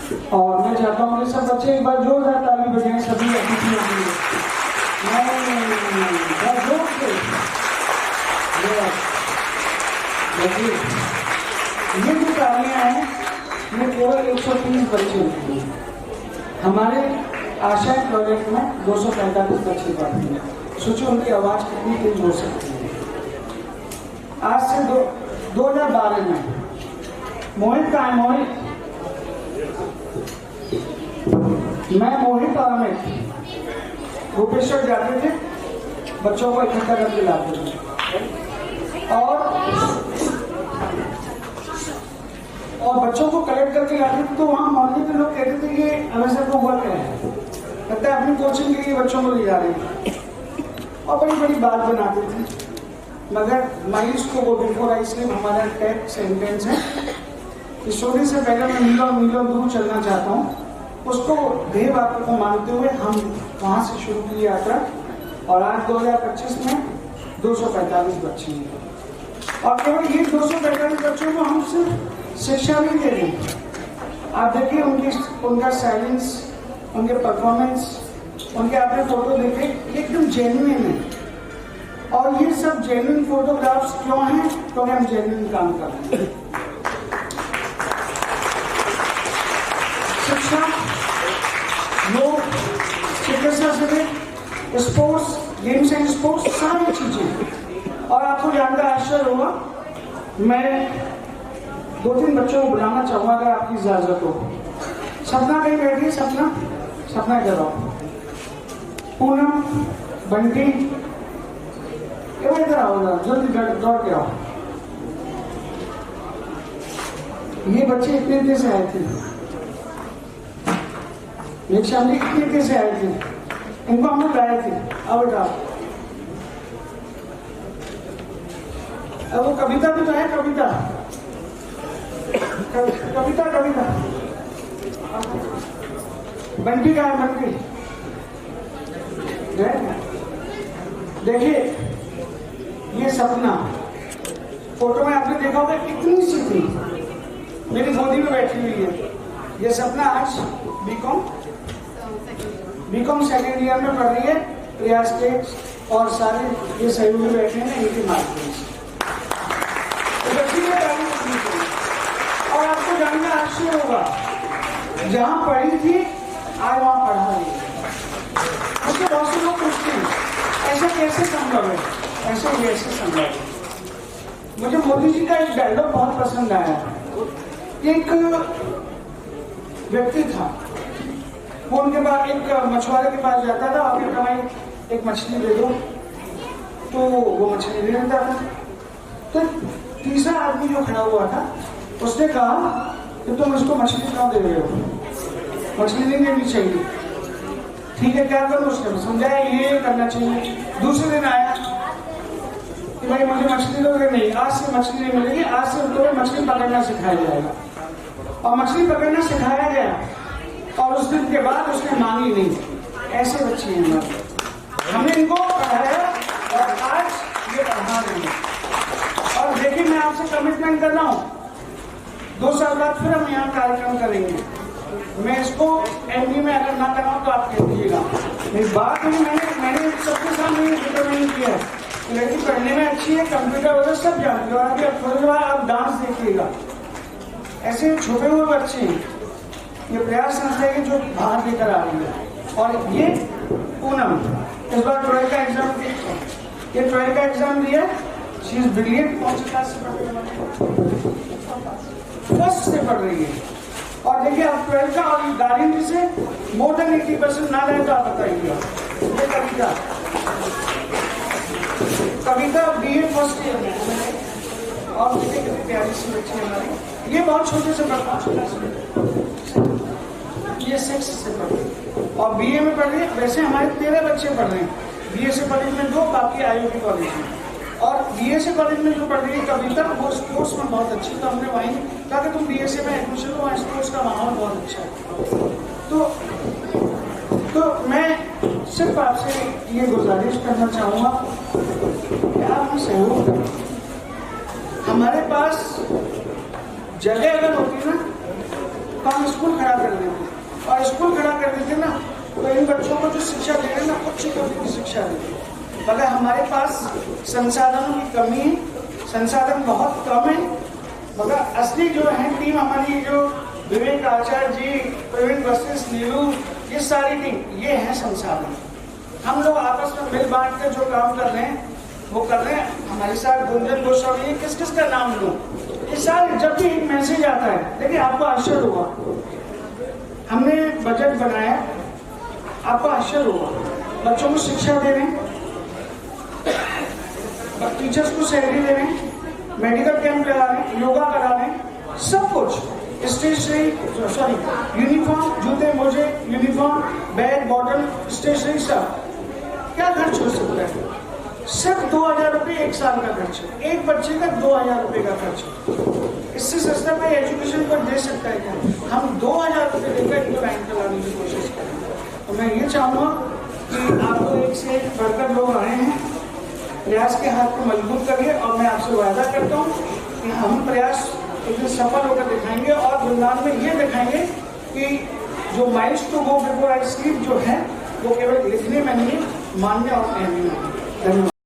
और मैं चाहता हूँ कि सब बच्चे एक बार जोरदार ताली बजाएं सभी अतिथियों के लिए। ये जो तालियां हैं ये केवल 130 बच्चे हैं। हमारे आशा प्रोजेक्ट में 245 बच्चे पढ़ते हैं। सोचो उनकी आवाज कितनी तेज हो सकती है। आज से 2012 में मोहित का मोहित मैं मोहित और अमित भुवनेश्वर जाते थे, बच्चों को इकट्ठा करके लाते थे और बच्चों को कलेक्ट करके लाते थे। तो वहाँ मोहल्ले के लोग कहते थे कि हमें सबको हुआ क्या है, लगता है अपनी कोचिंग के लिए बच्चों को ले जा रहे थे और बड़ी बड़ी बात बनाते थे। मगर माइल्स को वो बिफोर आई स्लीप हमारा टेक सेंटेंस है कि सोने से पहले मैं मीलों मीलों दूर चलना चाहता हूँ। उसको ध्येय वाक्य को मानते हुए हम वहाँ से शुरू की यात्रा और आज 2025 में 245 बच्चे हैं। और केवल ये 245 बच्चों को हम सिर्फ शिक्षा भी दे रहे हैं। आप देखिए उनका साइलेंस, उनके परफॉर्मेंस, उनके आपने फोटो देखे एकदम जेन्युइन है। और ये सब जेन्युइन फोटोग्राफ्स क्यों हैं? क्योंकि हम जेन्युइन काम कर रहे हैं। शिक्षा, योग, चिकित्सा से स्पोर्ट्स, गेम्स एंड स्पोर्ट्स, सारी चीजें। और आपको जानकर आश्चर्य होगा, मैं 2-3 बच्चों को बुलाना चाहूंगा अगर आपकी इजाजत हो। सपना कहीं बैठी, सपना इधर आओ। पूनम, बंटी, इधर आओ, जल्दी दौड़ के आओ। ये बच्चे इतने देर से आए थे, एक शाम इतने देर से आए थे, इनको हम लोग लाए थे। अब वो कविता भी तो है, कविता बंटी का है, बंटी देखिए ये सपना फोटो में आपने देखा होगा कितनी सी थी, मेरी गोदी में बैठी हुई है। ये सपना आज बीकॉम सेकेंड ईयर में पढ़ रही है। प्रयास के और सारे ये सहयोगी बैठे हैं इनके माध्यम से। और आपको जानना आश्चर्य होगा, जहां पढ़ी थी आज वहां पढ़ा रही है। उसके बहुत से लोग पूछते हैं ऐसा कैसे संभव है, ऐसे संभव है। मुझे मोदी जी का एक डायलॉग बहुत पसंद आया। एक व्यक्ति था, वो उनके पास एक मछुआरे के पास जाता था और कहता भाई एक मछली दे दो, तो वो मछली दे देता था। तो तीसरा आदमी जो खड़ा हुआ था उसने कहा कि तुम इसको मछली क्यों दे रहे हो, मछली नहीं देनी चाहिए। ठीक है क्या करूं, उसने समझाया ये करना चाहिए। दूसरे दिन आया कि भाई मुझे मछली दोगे, नहीं आज से मछली नहीं मिलेगी, आज से तुम्हें मछली पकड़ना सिखाया जाएगा। और मछली पकड़ना सिखाया गया और उस दिन के बाद उसने मांगी नहीं। ऐसे बच्चे हैं, हमने इनको पढ़ाया और आज ये पढ़ा रहे हैं। और देखिए मैं आपसे कमिटमेंट कर रहा हूँ, 2 साल बाद फिर हम यहाँ कार्यक्रम करेंगे। मैं इसको एमडी में अगर ना कराऊँ तो आप कह दीजिएगा। इस बात में मैंने सबके सामने डिटरमाइन किया है, लड़की पढ़ने में अच्छी है, कंप्यूटर वगैरह सब जानती है। और अभी अब थोड़ी देर बाद आप डांस देखिएगा। ऐसे छोटे हुए बच्चे हैं, ये प्रयास संस्था के जो बाहर लेकर आ रही है। और ये पूनम इस बार 12 का एग्जाम दिया, ये 12 का एग्जाम दिया। शी इज ब्रिलियंट, कौन सी क्लास से पढ़ रही है? फर्स्ट से पढ़ रही है। और देखिए आप 12 का और गारंटी से मोर देन 80% ना रहे तो आप बताइएगा। ये कविता BA फर्स्ट ईयर में। और देखिए कितनी प्यारी सी बच्ची है हमारी। ये बहुत छोटे से पढ़ रहा है, ये 6 से पढ़ रही है और BA में पढ़ रही है। वैसे हमारे 13 बच्चे पढ़ रहे हैं। BA से कॉलेज में 2, बाकी IOT कॉलेज में। और BA से कॉलेज में जो पढ़ रही है कविता, वो स्पोर्ट्स में बहुत अच्छी। तो हमने वहीं कहा कि तुम BA से में एडमिशन लो, वहाँ स्पोर्ट्स का माहौल बहुत अच्छा है। तो मैं सिर्फ आपसे ये गुजारिश करना चाहूँगा कि आप हम सहयोग करें। हमारे पास जगह अगर होती ना तो हम स्कूल खड़ा कर देते, और स्कूल खड़ा कर देते ना तो इन बच्चों को जो शिक्षा दे रहे हैं ना उच्च कोटि की शिक्षा देते। मगर हमारे पास संसाधनों की कमी है, संसाधन बहुत कम है। मगर असली जो है टीम हमारी, जो विवेक आचार्य जी, प्रवीण वशिष्ठ, नीलू, ये सारी टीम, ये है संसाधन। हम लोग आपस में मिल बांट के जो काम कर रहे हैं वो कर रहे हैं। हमारे साथ गुंजन गोस्वामी, किस किस का नाम लूं, इस साल जब भी एक मैसेज आता है, लेकिन आपको आश्चर्य होगा, हमने बजट बनाया, आपको आश्चर्य होगा, बच्चों को शिक्षा दे रहे हैं, टीचर्स को सैलरी दे रहे हैं, मेडिकल कैंप लगा रहे हैं, योगा करा रहे हैं, सब कुछ, स्टेशनरी, सॉरी यूनिफॉर्म, जूते मोजे, यूनिफॉर्म, बैग, बॉटल, स्टेशनरी, सब। क्या खर्च हो सकता है? सिर्फ 2000 रुपये एक साल का खर्च है, एक बच्चे का 2000 रुपये का खर्च है। इससे सस्ता कोई एजुकेशन पर दे सकता है क्या? हम 2000 रुपये देकर इनको लाइन चलाने की कोशिश करें। तो मैं ये चाहूँगा कि आपको एक से एक बढ़कर लोग आए हैं, प्रयास के हाथ को मजबूत करिए, और मैं आपसे वादा करता हूँ कि हम प्रयास एक दिन सफल होकर दिखाएंगे, और वृंदावन में ये दिखाएंगे कि जो miles to go before I sleep जो है वो केवल लिखने में नहीं, मानने और कहने में। धन्यवाद।